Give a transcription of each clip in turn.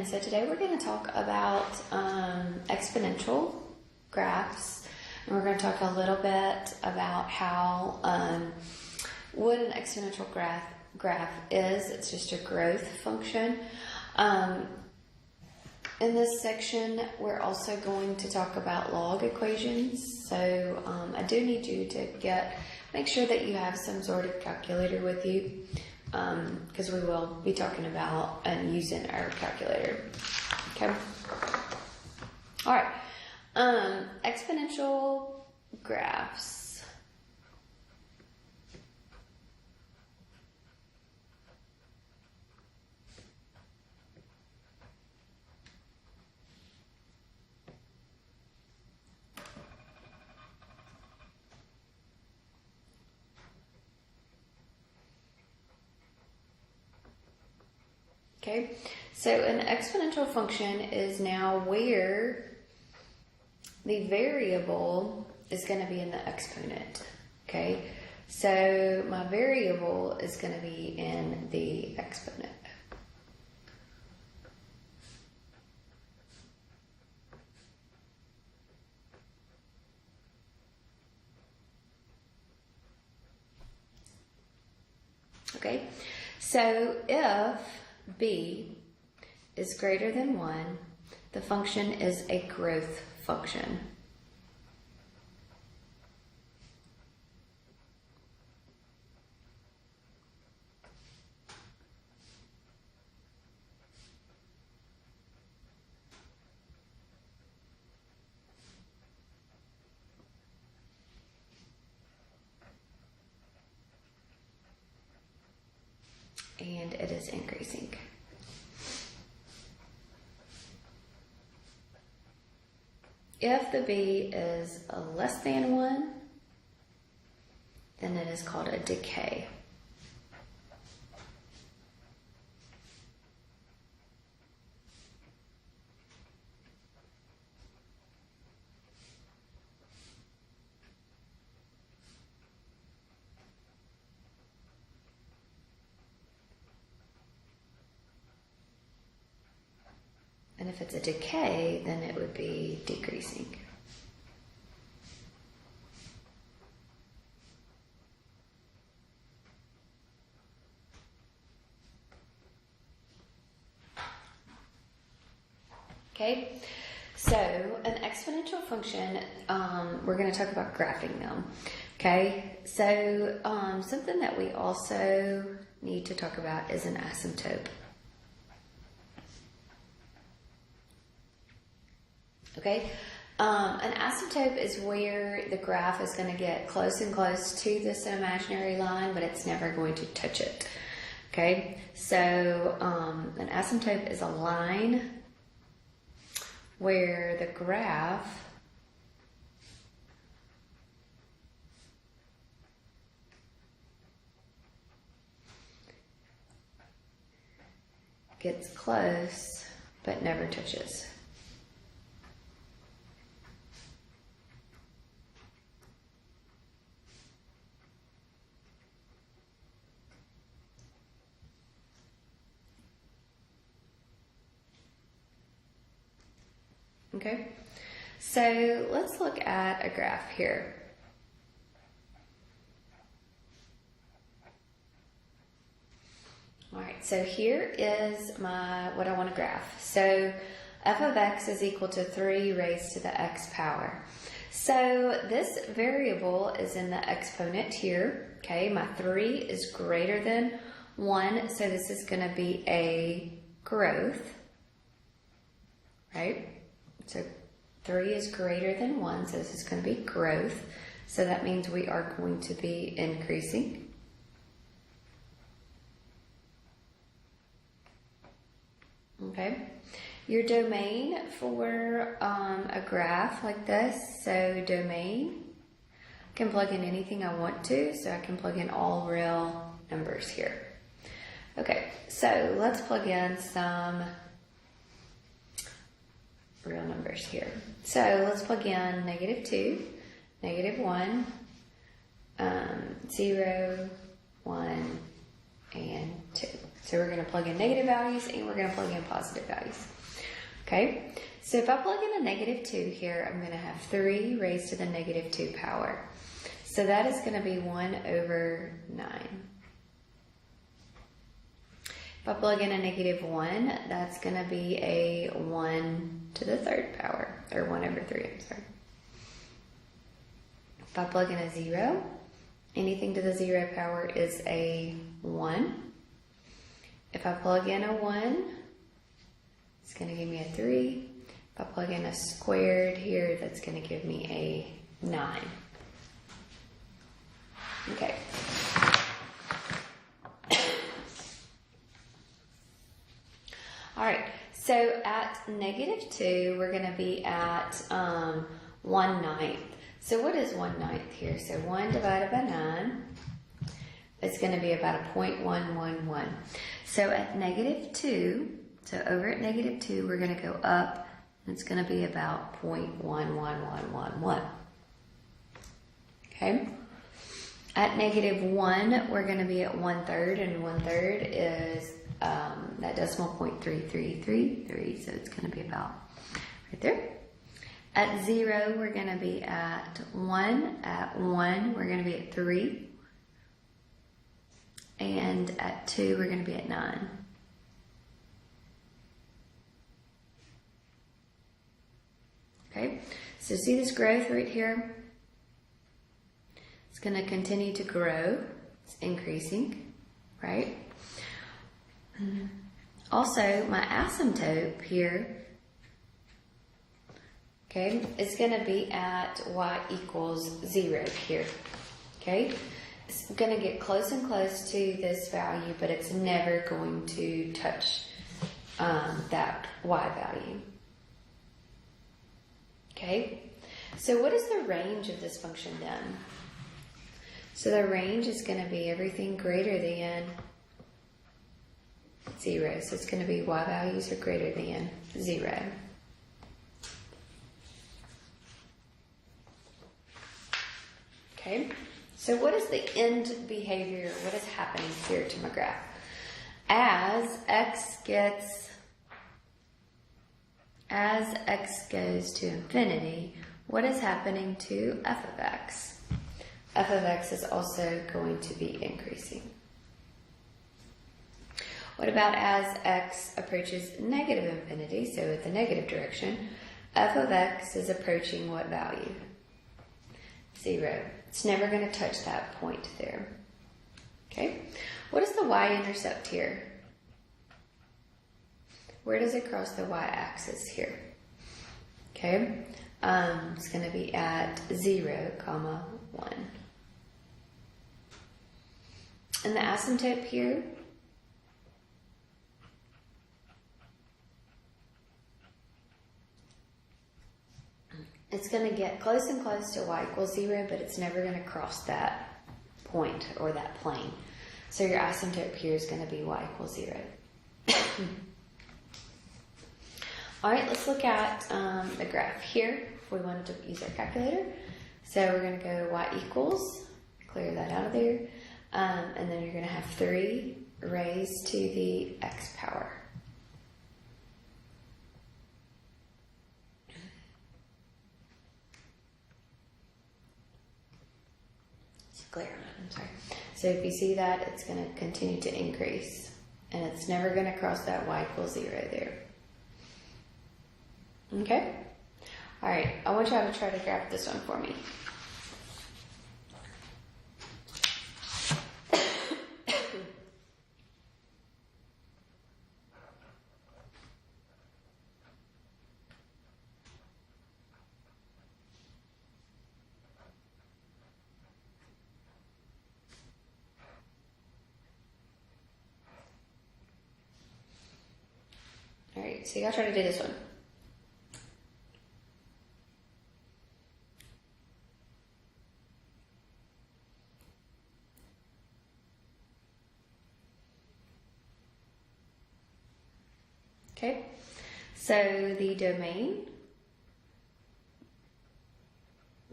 And so today we're going to talk about exponential graphs, and we're going to talk a little bit about how what an exponential graph is. It's just a growth function. In this section, we're also going to talk about log equations. So I do need you to make sure that you have some sort of calculator with you, because we will be talking about and using our calculator. Okay. All right. Exponential graphs. Okay, so an exponential function is now where the variable is going to be in the exponent. Okay, so my variable is going to be in the exponent. Okay, so if b is greater than 1, the function is a growth function. And it is increasing. If the b is less than 1, then it is called a decay. And if it's a decay, then it would be decreasing. Okay, so an exponential function, we're going to talk about graphing them. Okay, so something that we also need to talk about is an asymptote. Okay, an asymptote is where the graph is going to get close and close to this imaginary line, but it's never going to touch it. Okay, so an asymptote is a line where the graph gets close but never touches. Okay, so let's look at a graph here. All right, so here is what I want to graph. So f of x is equal to 3 raised to the x power. So this variable is in the exponent here. Okay, my 3 is greater than 1, so this is going to be a growth, right? So 3 is greater than 1, so this is going to be growth. So that means we are going to be increasing. Okay. Your domain for a graph like this, so domain, I can plug in anything I want to, so I can plug in all real numbers here. Okay, so let's plug in some real numbers here. So let's plug in -2, -1, 0, 1, and 2. So we're going to plug in negative values and we're going to plug in positive values. Okay, so if I plug in a negative 2 here, I'm going to have 3 raised to the negative 2 power. So that is going to be 1 over 9. If I plug in a negative 1, that's going to be a 1 to the 3rd power, or 1 over 3, I'm sorry. If I plug in a 0, anything to the 0 power is a 1. If I plug in a 1, it's going to give me a 3. If I plug in a squared here, that's going to give me a 9. Okay. Alright, so at negative 2, we're going to be at 1/9. So what is 1/9 here? So 1 divided by 9 is going to be about a 0.111. So at negative 2, so over at negative 2, we're going to go up, and it's going to be about 0.11111. Okay? At negative 1, we're going to be at 1/3, and 1/3 is that decimal point 3333, so it's going to be about right there. At 0, we're going to be at 1. At 1, we're going to be at 3. And at 2, we're going to be at 9. Okay, so see this growth right here? It's going to continue to grow. It's increasing, right? Also, my asymptote here, okay, is going to be at y equals 0 here, okay? It's going to get close and close to this value, but it's never going to touch that y value. Okay, so what is the range of this function then? So the range is going to be everything greater than 0. So it's going to be y values are greater than 0. Okay, so what is the end behavior? What is happening here to my graph? As x goes to infinity, what is happening to f of x? F of x is also going to be increasing. What about as x approaches negative infinity, so at the negative direction, f of x is approaching what value? 0. It's never going to touch that point there. Okay, what is the y-intercept here? Where does it cross the y-axis here? Okay, it's going to be at 0, 1. And the asymptote here, it's going to get close and close to y equals 0, but it's never going to cross that point or that plane. So your asymptote here is going to be y equals 0. All right, let's look at the graph here if we wanted to use our calculator. So we're going to go y equals, clear that out of there, and then you're going to have 3 raised to the x power. It's clear, I'm sorry. So if you see that, it's going to continue to increase, and it's never going to cross that y equals 0 there. Okay? All right, I want y'all to try to graph this one for me. All right, so y'all try to do this one. Okay, so the domain,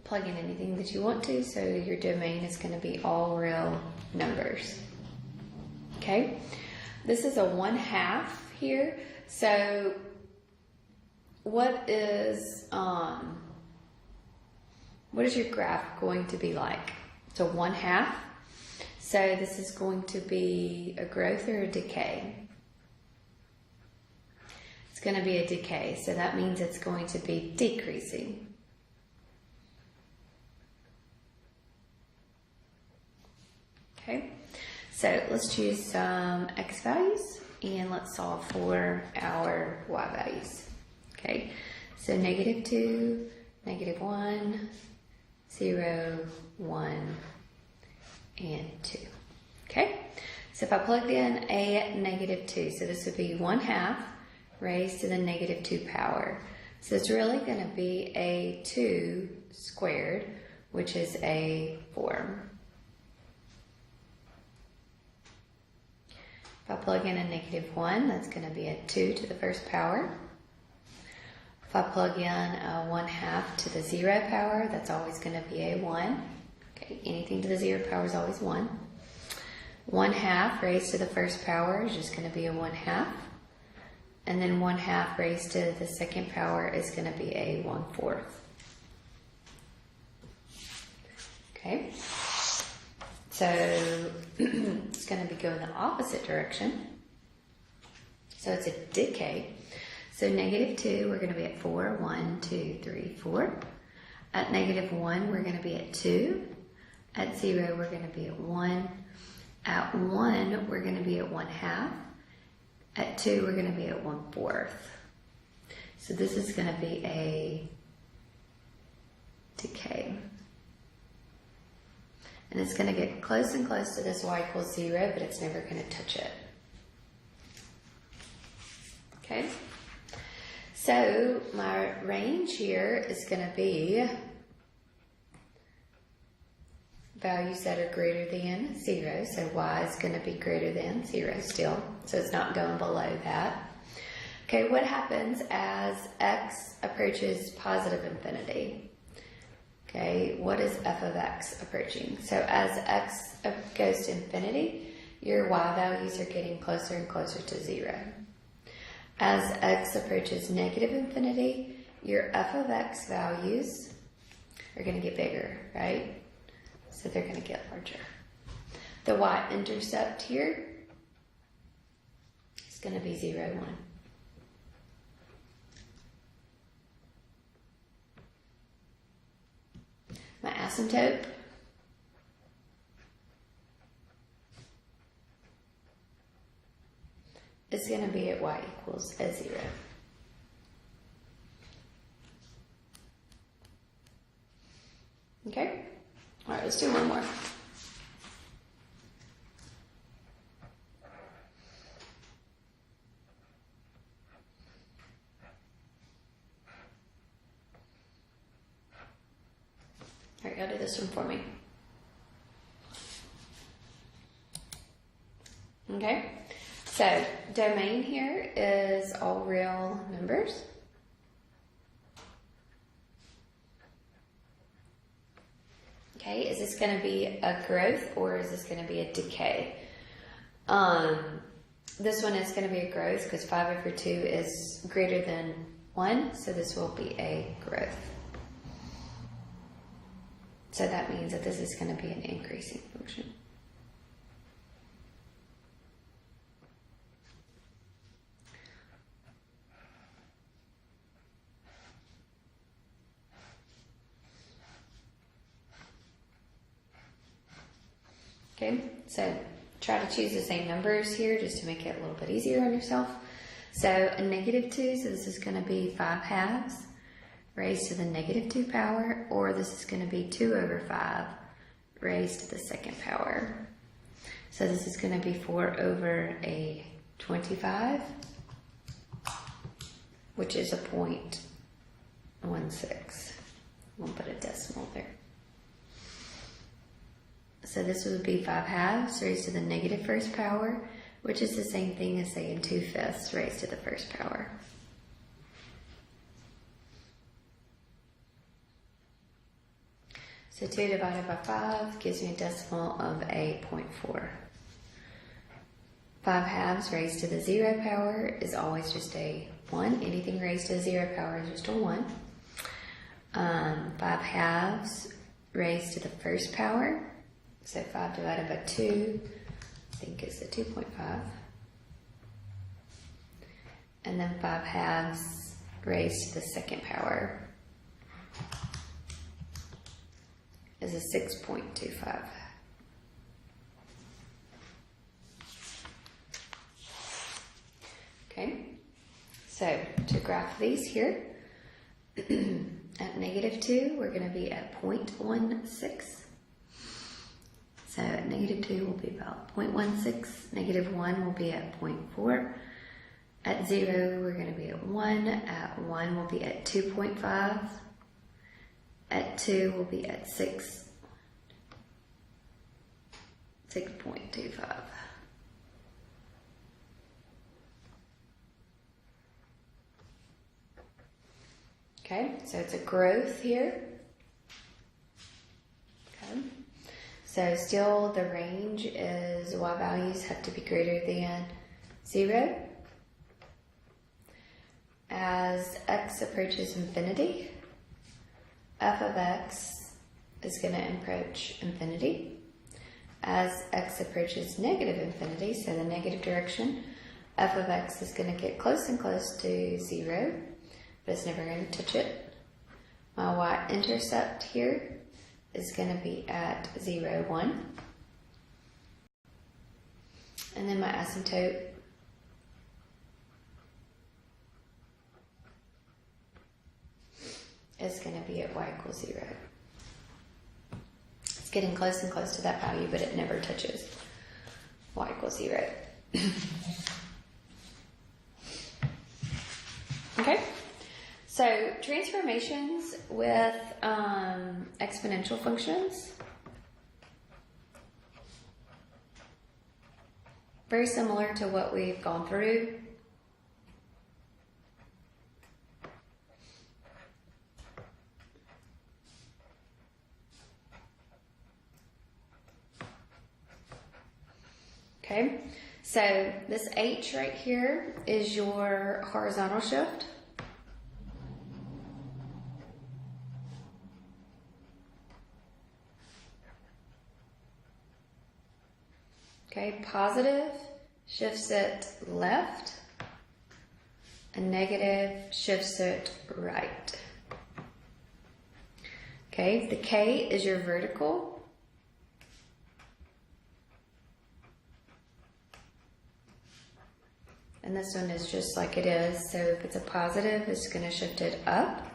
plug in anything that you want to, so your domain is going to be all real numbers. Okay, this is a 1/2 here. So what is your graph going to be like? So 1/2. So this is going to be a growth or a decay? It's going to be a decay. So that means it's going to be decreasing. Okay. So let's choose some x values and let's solve for our y values. Okay. So -2, -1, 0, 1, and 2. Okay, so if I plug in a -2, so this would be 1/2 raised to the -2 power. So it's really going to be a 2 squared, which is a 4. If I plug in a -1, that's going to be a 2 to the first power. If I plug in a 1/2 to the 0 power, that's always going to be a 1. Okay, anything to the 0 power is always 1. 1/2 raised to the first power is just going to be a 1/2. And then 1/2 raised to the second power is going to be a 1/4. Okay, so it's going to be going the opposite direction. So it's a decay. So -2, we're going to be at 4. 1, 2, 3, 4. At -1, we're going to be at 2. At 0, we're going to be at 1. At 1, we're going to be at 1/2. At 2, we're going to be at 1/4. So this is going to be a decay. And it's going to get close and close to this y = 0, but it's never going to touch it. Okay? So my range here is going to be values that are greater than 0. So y is going to be greater than 0 still. So it's not going below that. Okay, what happens as x approaches positive infinity? Okay, what is f of x approaching? So as x goes to infinity, your y values are getting closer and closer to 0. As x approaches negative infinity, your f of x values are going to get bigger, right? So they're going to get larger. The y-intercept here is going to be 0, 1. My asymptote is going to be at y = 0. Okay? All right, let's do one more. All right, y'all do this one for me. Okay? So, domain here is all real numbers. Okay, is this going to be a growth or is this going to be a decay? This one is going to be a growth because 5/2 is greater than 1, so this will be a growth. So that means that this is going to be an increasing function. Okay, so try to choose the same numbers here just to make it a little bit easier on yourself. So a -2, so this is going to be 5/2 raised to the -2 power, or this is going to be 2/5 raised to the second power. So this is going to be 4/25, which is a 0.16. We'll put a decimal there. So this would be 5/2 raised to the -1st power, which is the same thing as saying 2/5 raised to the first power. So 2 divided by 5 gives me a decimal of a 0.4. 5/2 raised to the 0 power is always just a 1. Anything raised to the 0 power is just a 1. 5/2 raised to the first power, so 5 divided by 2, I think is a 2.5. And then 5/2 raised to the second power is a 6.25. Okay, so to graph these here, at -2, we're going to be at 0.16. So at -2 will be about 0.16. -1 will be at 0.4. At 0, we're going to be at 1. At 1, we'll be at 2.5. At 2, we'll be at 6.25. Okay, so it's a growth here. Okay, so still the range is y values have to be greater than 0. As x approaches infinity, f of x is going to approach infinity. As x approaches negative infinity, so the negative direction, f of x is going to get close and close to 0, but it's never going to touch it. My y-intercept here is going to be at 0, 1. And then my asymptote is going to be at y equals 0. It's getting close and close to that value, but it never touches y equals 0. Okay, so transformations with exponential functions. Very similar to what we've gone through. Okay, so this h right here is your horizontal shift. Okay, positive shifts it left, and negative shifts it right. Okay, the k is your vertical. And this one is just like it is. So if it's a positive, it's going to shift it up.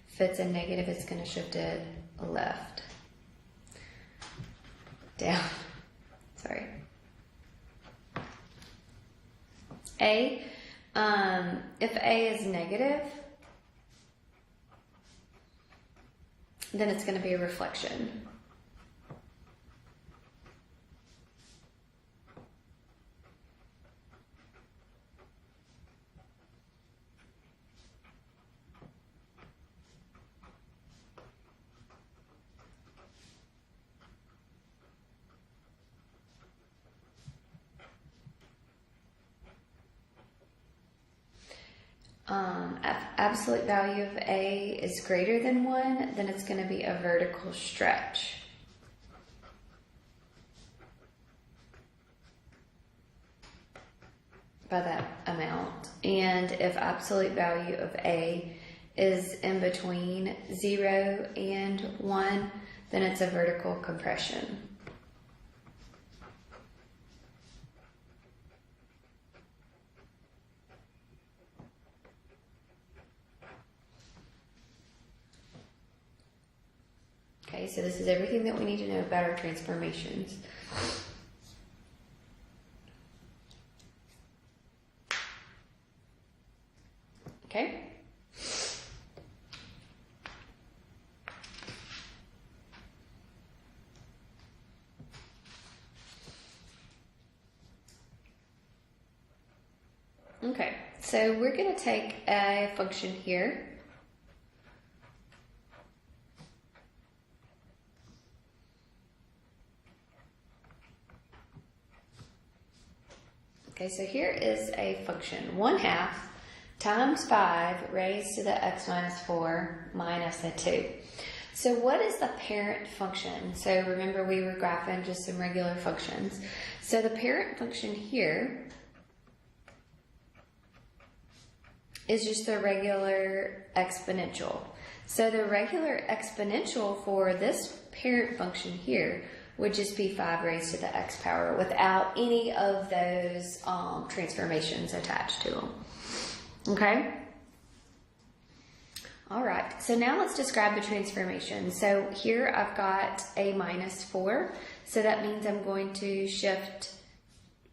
If it's a negative, it's going to shift it left. Down. Sorry. A. If A is negative, then it's going to be a reflection. If absolute value of A is greater than 1, then it's going to be a vertical stretch. By that amount. And if absolute value of A is in between 0 and 1, then it's a vertical compression. Okay, so this is everything that we need to know about our transformations. Okay? Okay, so we're going to take a function here. Okay, so here is a function, 1/2 times 5 raised to the x minus 4 minus a 2. So what is the parent function? So remember we were graphing just some regular functions. So the parent function here is just the regular exponential. So the regular exponential for this parent function here would just be 5 raised to the x power without any of those transformations attached to them. Okay? All right, so now let's describe the transformation. So here I've got a minus 4, so that means I'm going to shift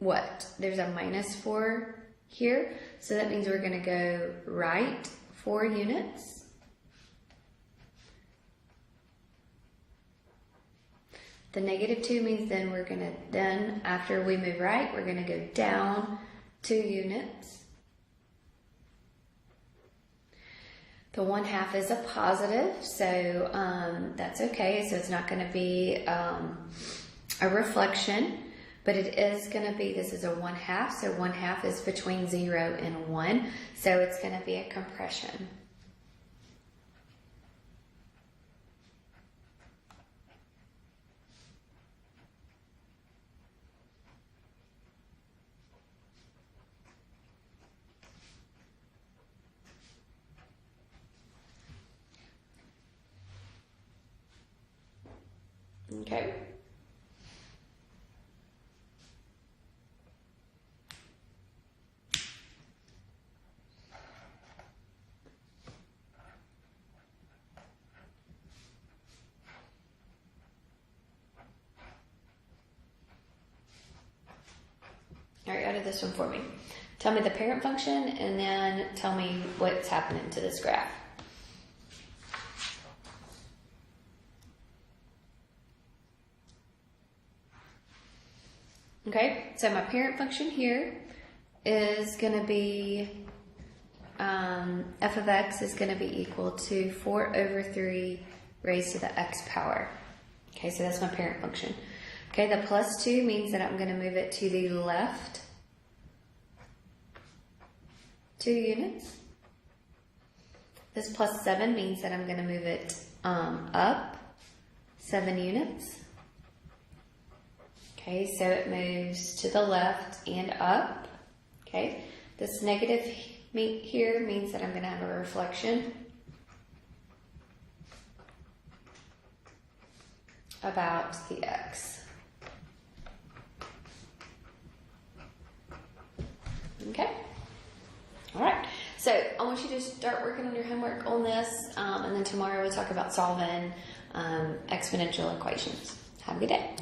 what? There's a minus 4 here, so that means we're going to go right 4 units. The negative 2 means then we're going to, after we move right, we're going to go down 2 units. The 1/2 is a positive, so that's okay. So it's not going to be a reflection, but it is going to be, this is a 1/2, so 1/2 is between 0 and 1, so it's going to be a compression. Okay. All right, out of this one for me. Tell me the parent function and then tell me what's happening to this graph. Okay, so my parent function here is going to be, f of x is going to be equal to 4/3 raised to the x power. Okay, so that's my parent function. Okay, the plus 2 means that I'm going to move it to the left 2 units. This plus 7 means that I'm going to move it up 7 units. Okay, so it moves to the left and up. Okay, this negative here means that I'm going to have a reflection about the x. Okay, all right. So I want you to start working on your homework on this, and then tomorrow we'll talk about solving exponential equations. Have a good day.